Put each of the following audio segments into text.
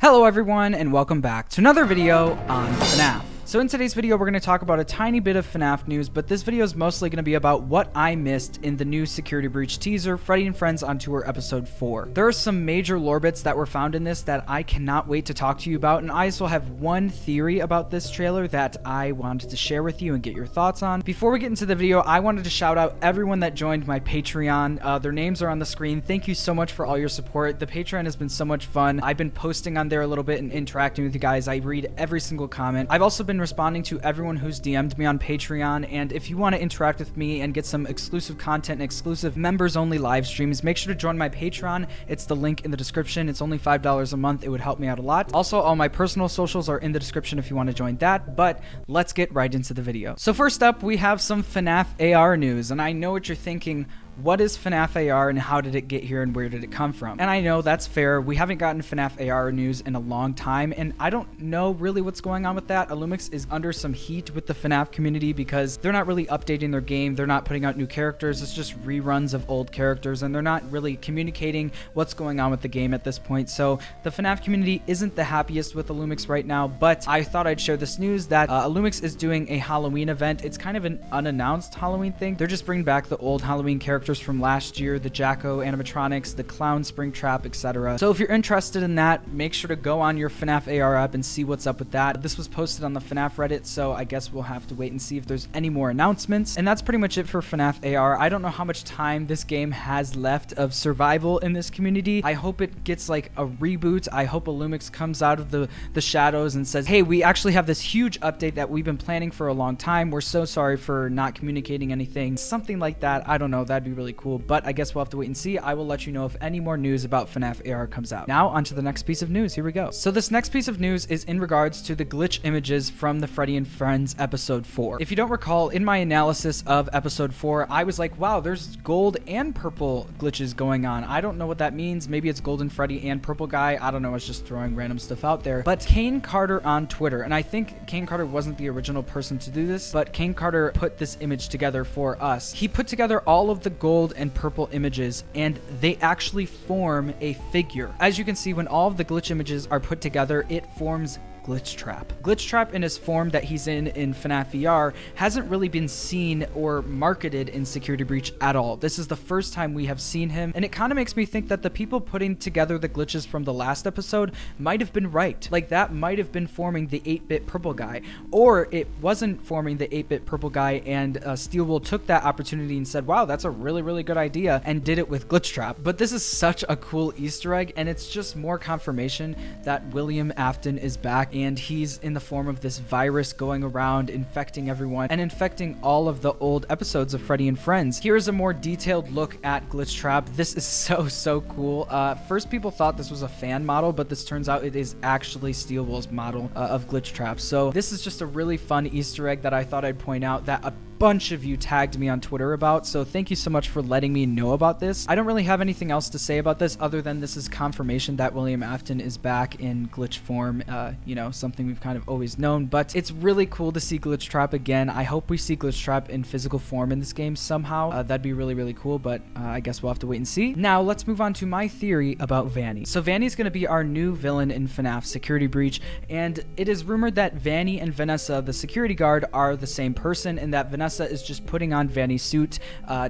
Hello everyone and welcome back to another video on FNAF. So in today's video, we're going to talk about a tiny bit of FNAF news, but this video is mostly going to be about what I missed in the new Security Breach teaser, Freddy and Friends on Tour Episode 4. There are some major lore bits that were found in this that I cannot wait to talk to you about, and I also have one theory about this trailer that I wanted to share with you and get your thoughts on. Before we get into the video, I wanted to shout out everyone that joined my Patreon. Their names are on the screen. Thank you so much for all your support. The Patreon has been so much fun. I've been posting on there a little bit and interacting with you guys. I read every single comment. I've also been responding to everyone who's DM'd me on Patreon, and if you want to interact with me and get some exclusive content and exclusive members only live streams, make sure to join my Patreon. It's the link in the description. It's only $5 a month. It would help me out a lot. Also, all my personal socials are in the description if you want to join that, but let's get right into the video. So first up, we have some FNAF AR news, and I know what you're thinking. What is FNAF AR and how did it get here and where did it come from? And I know that's fair. We haven't gotten FNAF AR news in a long time, and I don't know really what's going on with that. Illumix is under some heat with the FNAF community because they're not really updating their game. They're not putting out new characters. It's just reruns of old characters, and they're not really communicating what's going on with the game at this point. So the FNAF community isn't the happiest with Illumix right now, but I thought I'd share this news that Illumix is doing a Halloween event. It's kind of an unannounced Halloween thing. They're just bringing back the old Halloween characters from last year, the Jacko animatronics, the clown Springtrap, etc. So if you're interested in that, make sure to go on your FNAF AR app and see what's up with that. This was posted on the FNAF Reddit, so I guess we'll have to wait and see if there's any more announcements. And that's pretty much it for FNAF AR. I don't know how much time this game has left of survival in this community. I hope it gets like a reboot. I hope Illumix comes out of the shadows and says, hey, we actually have this huge update that we've been planning for a long time. We're so sorry for not communicating anything. Something like that. I don't know. That'd be really cool, but I guess we'll have to wait and see. I will let you know if any more news about FNAF AR comes out. Now onto the next piece of news. Here we go. So this next piece of news is in regards to the glitch images from the Freddy and Friends episode 4. If you don't recall, in my analysis of episode 4, I was like, wow, there's gold and purple glitches going on. I don't know what that means. Maybe it's Golden Freddy and Purple Guy. I don't know. It's just throwing random stuff out there. But Kane Carter on Twitter, and I think Kane Carter wasn't the original person to do this, but Kane Carter put this image together for us. He put together all of the gold and purple images, and they actually form a figure. As you can see, when all of the glitch images are put together, it forms Glitchtrap. Glitchtrap in his form that he's in FNAF AR hasn't really been seen or marketed in Security Breach at all. This is the first time we have seen him, and it kind of makes me think that the people putting together the glitches from the last episode might have been right. Like, that might have been forming the 8-bit purple guy, or it wasn't forming the 8-bit purple guy, and Steelwool took that opportunity and said, wow, that's a really, really good idea, and did it with Glitchtrap. But this is such a cool Easter egg, and it's just more confirmation that William Afton is back, and he's in the form of this virus going around infecting everyone and infecting all of the old episodes of Freddy and Friends. Here's a more detailed look at Glitchtrap. This is so cool. First people thought this was a fan model, but this turns out it is actually Steelwool's model of Glitchtrap. So this is just a really fun Easter egg that I thought I'd point out that a bunch of you tagged me on Twitter about, so thank you so much for letting me know about this. I don't really have anything else to say about this other than this is confirmation that William Afton is back in glitch form, you know, something we've kind of always known, but it's really cool to see Glitchtrap again. I hope we see Glitchtrap in physical form in this game somehow. That'd be really, really cool, but I guess we'll have to wait and see. Now, let's move on to my theory about Vanny. So Vanny's going to be our new villain in FNAF Security Breach, and it is rumored that Vanny and Vanessa, the security guard, are the same person, and that Vanessa is just putting on Vanny's suit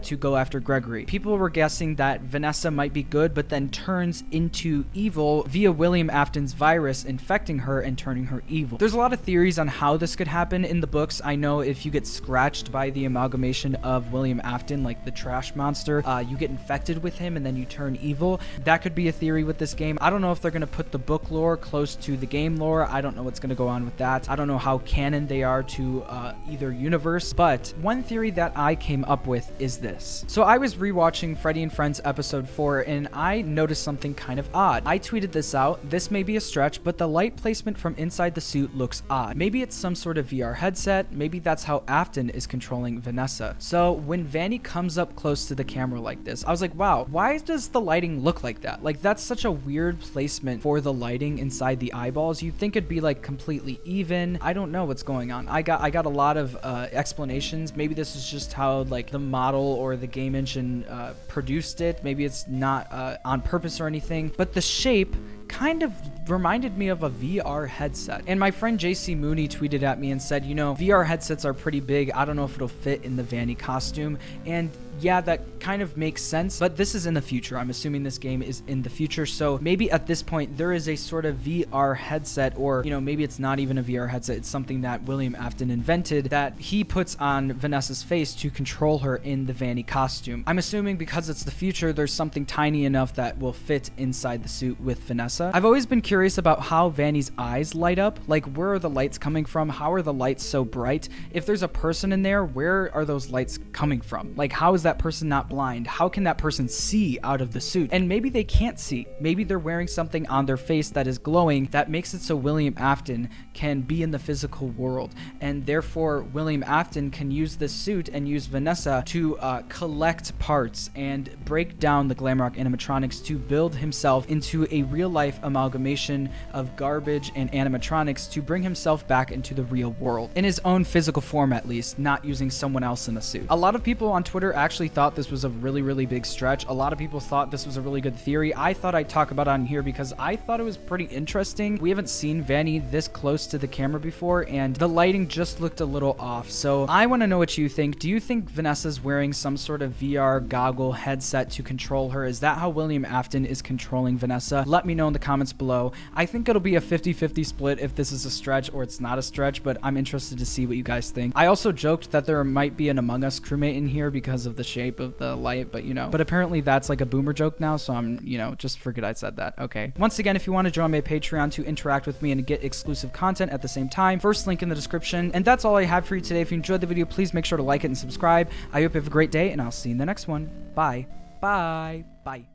to go after Gregory. People were guessing that Vanessa might be good, but then turns into evil via William Afton's virus infecting her and turning her evil. There's a lot of theories on how this could happen in the books. I know if you get scratched by the amalgamation of William Afton, like the trash monster, you get infected with him and then you turn evil. That could be a theory with this game. I don't know if they're going to put the book lore close to the game lore. I don't know what's going to go on with that. I don't know how canon they are to either universe, but one theory that I came up with is this. So I was rewatching Freddy and Friends episode 4 and I noticed something kind of odd. I tweeted this out. This may be a stretch, but the light placement from inside the suit looks odd. Maybe it's some sort of VR headset. Maybe that's how Afton is controlling Vanessa. So when Vanny comes up close to the camera like this, I was like, wow, why does the lighting look like that? Like, that's such a weird placement for the lighting inside the eyeballs. You'd think it'd be like completely even. I don't know what's going on. I got a lot of explanations. Maybe this is just how like the model or the game engine produced it. Maybe it's not on purpose or anything, but the shape kind of reminded me of a VR headset. And my friend JC Mooney tweeted at me and said, you know, VR headsets are pretty big. I don't know if it'll fit in the Vanny costume. And yeah, that kind of makes sense, but this is in the future. I'm assuming this game is in the future, so maybe at this point there is a sort of VR headset, or, you know, maybe it's not even a VR headset. It's something that William Afton invented that he puts on Vanessa's face to control her in the Vanny costume. I'm assuming because it's the future, there's something tiny enough that will fit inside the suit with Vanessa. I've always been curious about how Vanny's eyes light up. Like, where are the lights coming from? How are the lights so bright? If there's a person in there, where are those lights coming from? Like, how is that person not blind? How can that person see out of the suit? And maybe they can't see. Maybe they're wearing something on their face that is glowing that makes it so William Afton can be in the physical world, and therefore William Afton can use this suit and use Vanessa to collect parts and break down the Glamrock animatronics to build himself into a real-life amalgamation of garbage and animatronics to bring himself back into the real world in his own physical form, at least, not using someone else in a suit. A lot of people on Twitter actually thought this was a really big stretch. A lot of people thought this was a really good theory. I thought I'd talk about it on here because I thought it was pretty interesting. We haven't seen Vanny this close to the camera before, and the lighting just looked a little off. So I want to know what you think. Do you think Vanessa's wearing some sort of VR goggle headset to control her? Is that how William Afton is controlling Vanessa? Let me know in the comments below. I think it'll be a 50-50 split if this is a stretch or it's not a stretch, but I'm interested to see what you guys think. I also joked that there might be an Among Us crewmate in here because of the shape of the light, but you know, but apparently that's like a boomer joke now, so I'm, you know, just forget I said that. Okay. Once again, if you want to join my Patreon to interact with me and get exclusive content at the same time, first link in the description. And that's all I have for you today. If you enjoyed the video, please make sure to like it and subscribe. I hope you have a great day, and I'll see you in the next one. Bye. Bye. Bye.